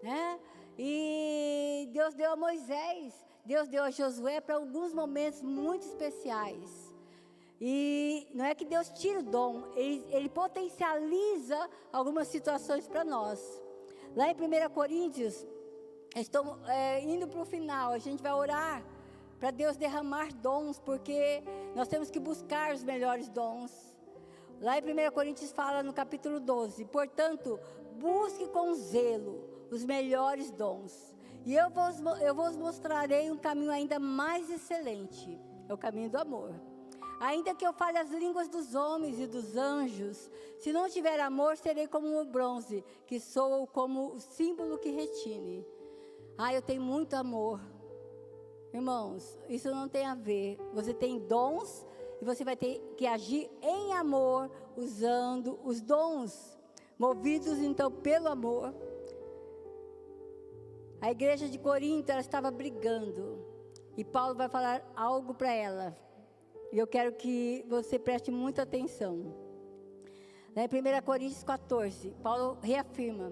Né? E Deus deu a Moisés, Deus deu a Josué para alguns momentos muito especiais. E não é que Deus tira o dom, Ele potencializa algumas situações para nós. Lá em 1 Coríntios, estou indo para o final, a gente vai orar para Deus derramar dons, porque nós temos que buscar os melhores dons. Lá em 1 Coríntios fala no capítulo 12, portanto, busque com zelo os melhores dons, e eu vos mostrarei um caminho ainda mais excelente, é o caminho do amor. Ainda que eu fale as línguas dos homens e dos anjos, se não tiver amor, serei como o bronze, que soa como o símbolo que retine. Eu tenho muito amor. Irmãos, isso não tem a ver. Você tem dons e você vai ter que agir em amor, usando os dons, movidos então pelo amor. A igreja de Corinto, ela estava brigando, e Paulo vai falar algo para ela, e eu quero que você preste muita atenção. Lá em 1 Coríntios 14, Paulo reafirma: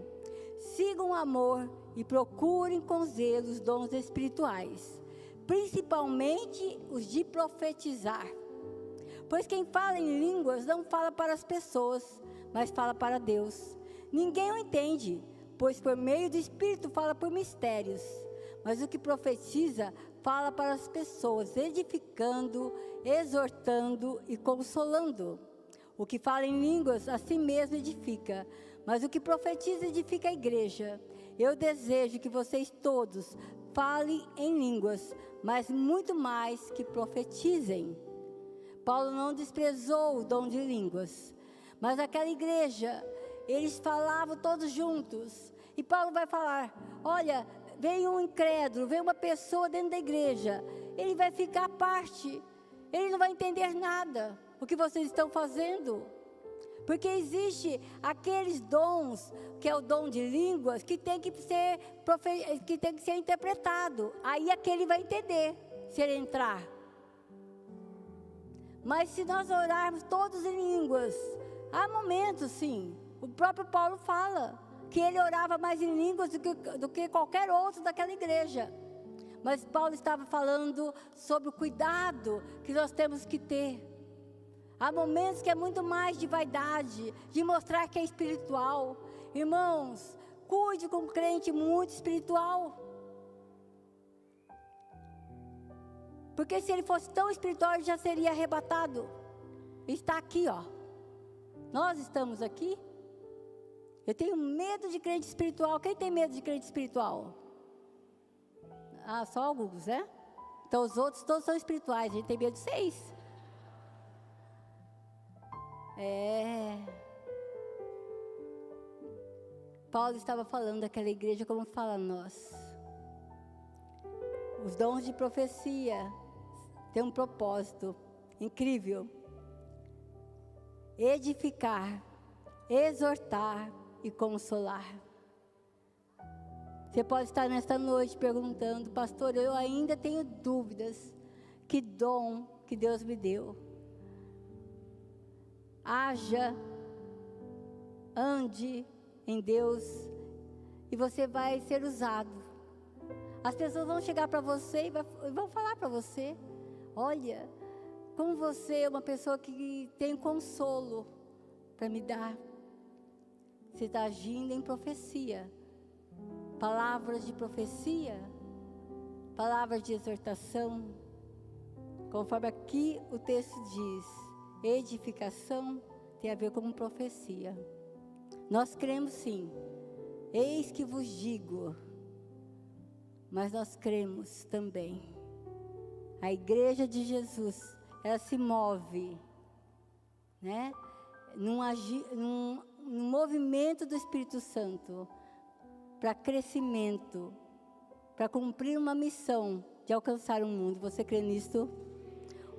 sigam o amor e procurem com zelo os dons espirituais, principalmente os de profetizar. Pois quem fala em línguas não fala para as pessoas, mas fala para Deus. Ninguém o entende, pois por meio do Espírito fala por mistérios. mas o que profetiza fala para as pessoas, edificando, exortando e consolando. O que fala em línguas, a si mesmo edifica, mas o que profetiza edifica a igreja. Eu desejo que vocês todos falem em línguas, mas muito mais que profetizem. Paulo não desprezou o dom de línguas, mas aquela igreja, eles falavam todos juntos. E Paulo vai falar, olha, vem um incrédulo, vem uma pessoa dentro da igreja, ele vai ficar à parte, ele não vai entender nada, o que vocês estão fazendo. Porque existe aqueles dons, que é o dom de línguas, que tem que ser interpretado. Aí aquele vai entender, se ele entrar. Mas se nós orarmos todos em línguas, há momentos sim, o próprio Paulo fala, que ele orava mais em línguas do que qualquer outro daquela igreja. Mas Paulo estava falando sobre o cuidado que nós temos que ter. Há momentos que é muito mais de vaidade, de mostrar que é espiritual. Irmãos, cuide com um crente muito espiritual. Porque se ele fosse tão espiritual, ele já seria arrebatado. Está aqui, ó. Nós estamos aqui. Eu tenho medo de crente espiritual. Quem tem medo de crente espiritual? Ah, só alguns, né? Então os outros todos são espirituais. A gente tem medo de 6. Paulo estava falando daquela igreja como fala nós. Os dons de profecia têm um propósito incrível. Edificar, exortar e consolar. Você pode estar nesta noite perguntando, pastor, eu ainda tenho dúvidas. Que dom que Deus me deu. Haja, ande em Deus e você vai ser usado. As pessoas vão chegar para você e vão falar para você, olha, como você é uma pessoa que tem consolo para me dar. Você está agindo em profecia. Palavras de profecia, palavras de exortação, conforme aqui o texto diz, edificação tem a ver com profecia. Nós cremos sim, eis que vos digo, mas nós cremos também. A igreja de Jesus, ela se move, né? Num movimento do Espírito Santo, para crescimento, para cumprir uma missão de alcançar o mundo. Você crê nisso?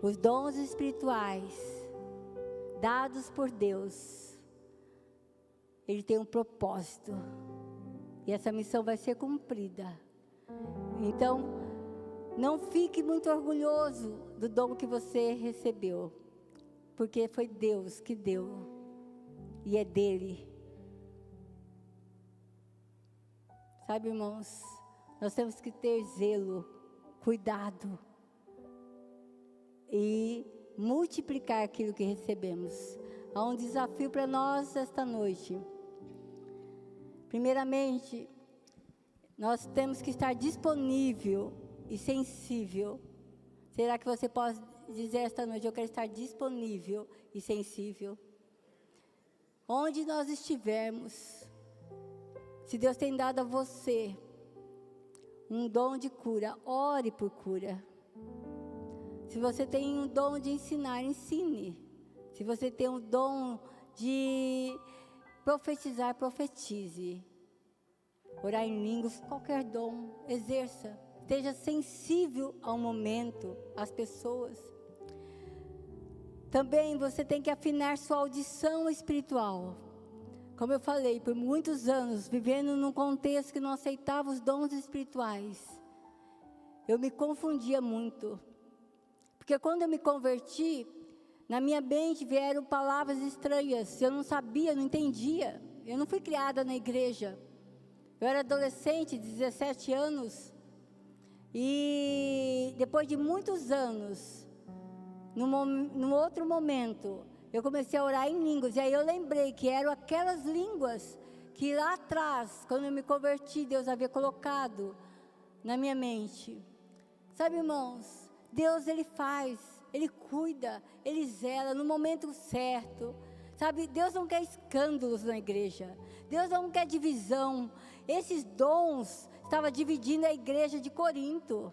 Os dons espirituais dados por Deus, ele tem um propósito e essa missão vai ser cumprida. Então, não fique muito orgulhoso do dom que você recebeu, porque foi Deus que deu e é dele. Sabe, irmãos, nós temos que ter zelo, cuidado e multiplicar aquilo que recebemos. Há um desafio para nós esta noite. Primeiramente, nós temos que estar disponível e sensível. Será que você pode dizer esta noite, eu quero estar disponível e sensível? Onde nós estivermos, se Deus tem dado a você um dom de cura, ore por cura. Se você tem um dom de ensinar, ensine. Se você tem um dom de profetizar, profetize. Orar em línguas, qualquer dom, exerça. Esteja sensível ao momento, às pessoas. Também você tem que afinar sua audição espiritual. Como eu falei, por muitos anos, vivendo num contexto que não aceitava os dons espirituais, eu me confundia muito. Porque quando eu me converti, na minha mente vieram palavras estranhas, eu não sabia, não entendia. Eu não fui criada na igreja. Eu era adolescente, 17 anos, e depois de muitos anos, num outro momento, eu comecei a orar em línguas, e aí eu lembrei que eram aquelas línguas que lá atrás, quando eu me converti, Deus havia colocado na minha mente. Sabe, irmãos, Deus, Ele faz, Ele cuida, Ele zela no momento certo. Sabe, Deus não quer escândalos na igreja. Deus não quer divisão. Esses dons estavam dividindo a igreja de Corinto.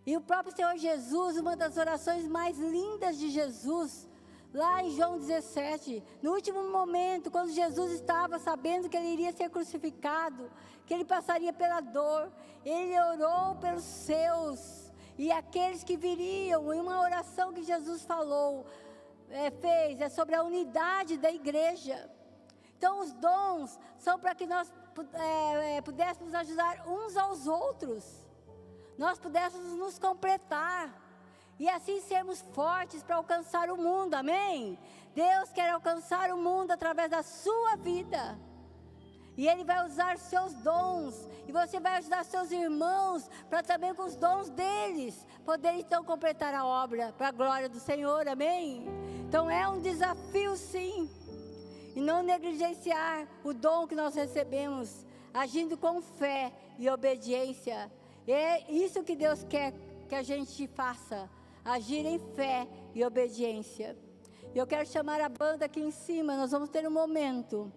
E o próprio Senhor Jesus, uma das orações mais lindas de Jesus, lá em João 17, no último momento, quando Jesus estava sabendo que Ele iria ser crucificado, que Ele passaria pela dor, Ele orou pelos seus, e aqueles que viriam, em uma oração que Jesus falou, fez sobre a unidade da igreja. Então os dons são para que nós pudéssemos ajudar uns aos outros, nós pudéssemos nos completar, e assim sermos fortes para alcançar o mundo, amém? Deus quer alcançar o mundo através da sua vida, e Ele vai usar seus dons, e você vai ajudar seus irmãos, para também com os dons deles, poder então completar a obra, para a glória do Senhor, amém? Então é um desafio sim, e não negligenciar o dom que nós recebemos, agindo com fé e obediência. É isso que Deus quer que a gente faça, agir em fé e obediência. E eu quero chamar a banda aqui em cima, nós vamos ter um momento,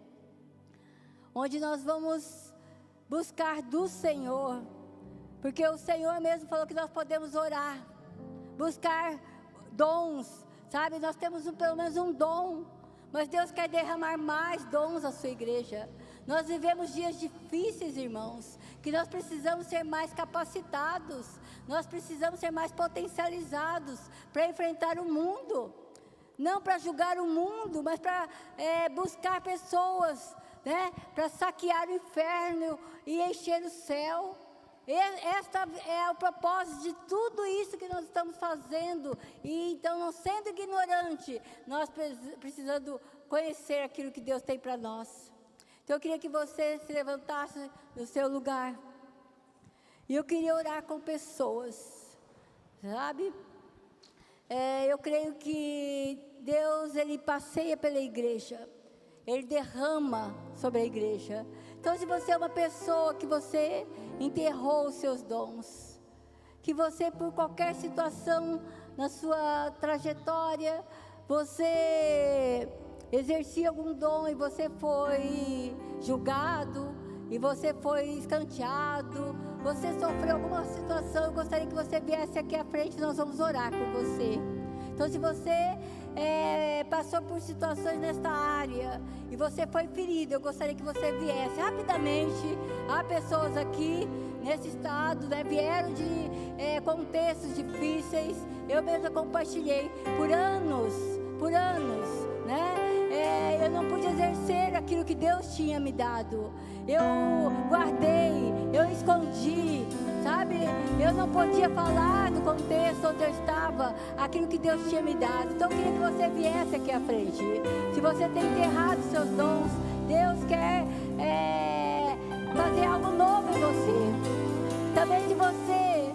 onde nós vamos buscar do Senhor, porque o Senhor mesmo falou que nós podemos orar, buscar dons, sabe, nós temos pelo menos um dom, mas Deus quer derramar mais dons à sua igreja. Nós vivemos dias difíceis, irmãos, que nós precisamos ser mais capacitados, nós precisamos ser mais potencializados para enfrentar o mundo, não para julgar o mundo, mas para buscar pessoas, né, para saquear o inferno e encher o céu. Esta é o propósito de tudo isso que nós estamos fazendo. E então, não sendo ignorante, nós precisamos conhecer aquilo que Deus tem para nós. Então eu queria que você se levantasse no seu lugar, e eu queria orar com pessoas, sabe? Eu creio que Deus, Ele passeia pela igreja, Ele derrama sobre a igreja. Então, se você é uma pessoa que você enterrou os seus dons, que você, por qualquer situação na sua trajetória, você exercia algum dom e você foi julgado, e você foi escanteado, você sofreu alguma situação, eu gostaria que você viesse aqui à frente, nós vamos orar com você. Então, se você passou por situações nesta área e você foi ferido, eu gostaria que você viesse rapidamente. Há pessoas aqui nesse estado, né, vieram de contextos difíceis. Eu mesma compartilhei por anos, né? Eu não pude exercer aquilo que Deus tinha me dado. Eu guardei, eu escondi, sabe? Eu não podia falar no contexto onde eu estava aquilo que Deus tinha me dado. Então eu queria que você viesse aqui à frente. Se você tem enterrado seus dons, Deus quer fazer algo novo em você. Também, se você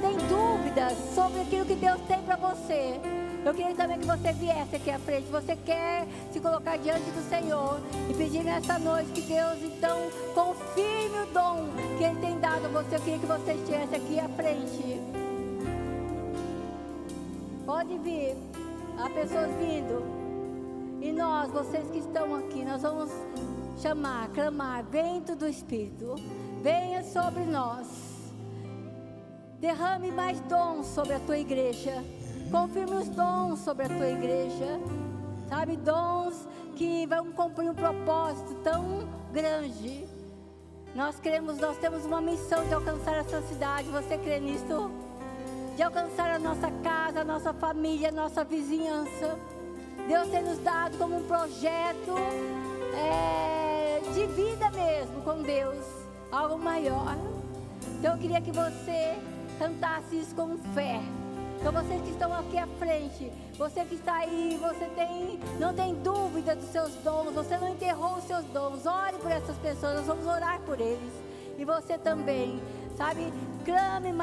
tem dúvidas sobre aquilo que Deus tem para você, eu queria também que você viesse aqui à frente. Você quer se colocar diante do Senhor e pedir nessa noite que Deus então confirme o dom que Ele tem dado a você. Eu queria que você estivesse aqui à frente. Pode vir. Há pessoas vindo. E nós, vocês que estão aqui, nós vamos chamar, clamar: vento do Espírito, venha sobre nós. Derrame mais dons sobre a tua igreja. Confirme os dons sobre a tua igreja, sabe, dons que vão cumprir um propósito tão grande. Nós temos uma missão de alcançar essa cidade. Você crê nisso? De alcançar a nossa casa, a nossa família, a nossa vizinhança. Deus tem nos dado como um projeto de vida mesmo com Deus, algo maior. Então eu queria que você cantasse isso com fé. Então vocês que estão aqui à frente, você que está aí, não tem dúvida dos seus dons, você não enterrou os seus dons, ore por essas pessoas, nós vamos orar por eles. E você também, sabe, clame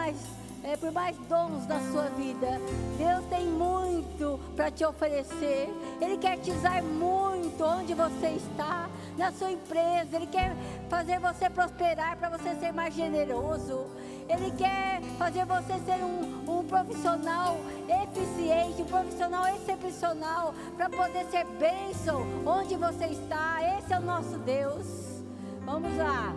por mais dons na sua vida. Deus tem muito para te oferecer, Ele quer te usar muito onde você está. na sua empresa. Ele quer fazer você prosperar, para você ser mais generoso. Ele quer fazer você ser um profissional eficiente, um profissional excepcional, para poder ser bênção onde você está. Esse é o nosso Deus. Vamos lá.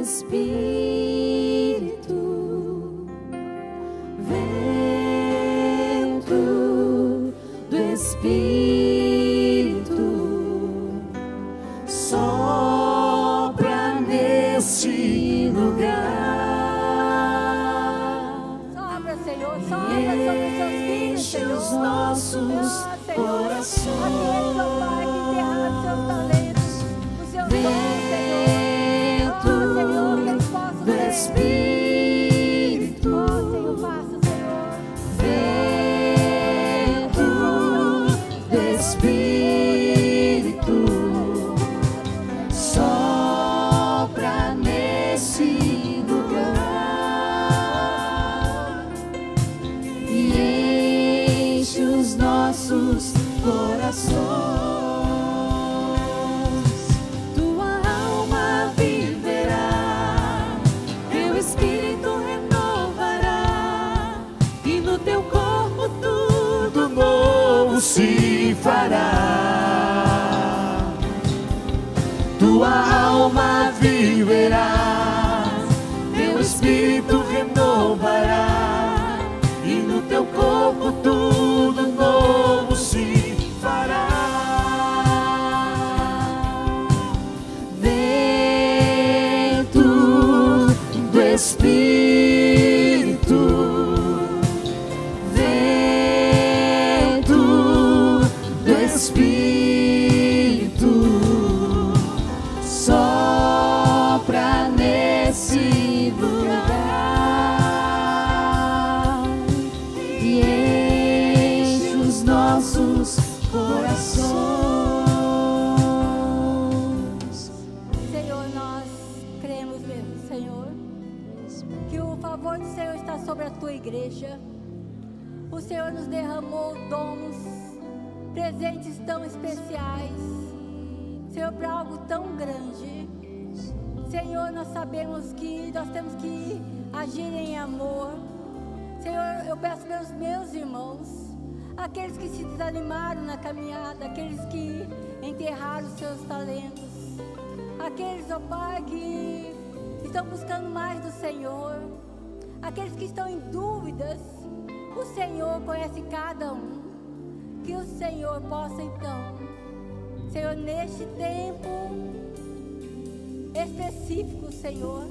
Espírito, vento do Espírito, sopra neste lugar. Sopra, Senhor, sopra sobre os seus filhos, Senhor. Os nossos corações. Aqueles, ó Pai, que enterraram seus talentos, os seus dons, Senhor. Do Espírito, oh, Senhor, faça, Senhor. Vento do Espírito, sopra nesse lugar e enche os nossos corações. Se fará, tua alma viverá, teu espírito renovará, e no teu corpo tudo novo se fará. Vento do Espírito, Espírito, sopra nesse lugar e enche os nossos corações. Senhor, nós cremos mesmo, Senhor, que o favor do Senhor está sobre a tua igreja. O Senhor nos derramou dons, presentes tão especiais, Senhor, para algo tão grande. Senhor, nós sabemos que nós temos que agir em amor. Senhor, eu peço pelos meus irmãos, aqueles que se desanimaram na caminhada, aqueles que enterraram seus talentos, aqueles, ó Pai, que estão buscando mais do Senhor, aqueles que estão em dúvidas. O Senhor conhece cada um. Que o Senhor possa então, Senhor, neste tempo específico, Senhor,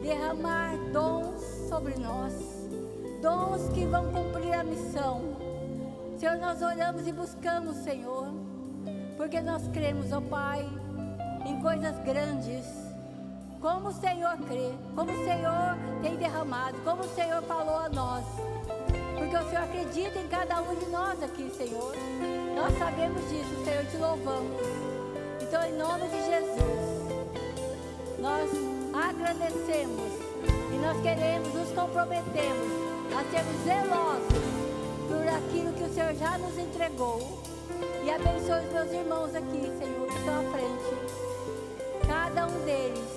derramar dons sobre nós, dons que vão cumprir a missão. Senhor, nós oramos e buscamos, Senhor, porque nós cremos, ó Pai, em coisas grandes, como o Senhor crê, como o Senhor tem derramado, como o Senhor falou a nós. Porque o Senhor acredita em cada um de nós aqui, Senhor. Nós sabemos disso, Senhor, e te louvamos. Então, em nome de Jesus, nós agradecemos e nós queremos, nos comprometemos a sermos zelosos por aquilo que o Senhor já nos entregou. E abençoe os meus irmãos aqui, Senhor, que estão à frente. Cada um deles,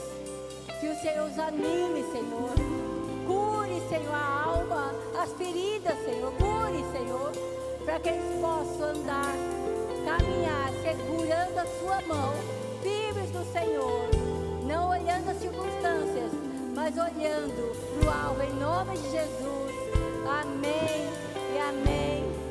que o Senhor os anime, Senhor. Cure, Senhor, a alma, as feridas, Senhor. Cure, Senhor, para que eles possam andar, caminhar, segurando a sua mão, firmes no Senhor, não olhando as circunstâncias, mas olhando para o alvo, em nome de Jesus. Amém e amém.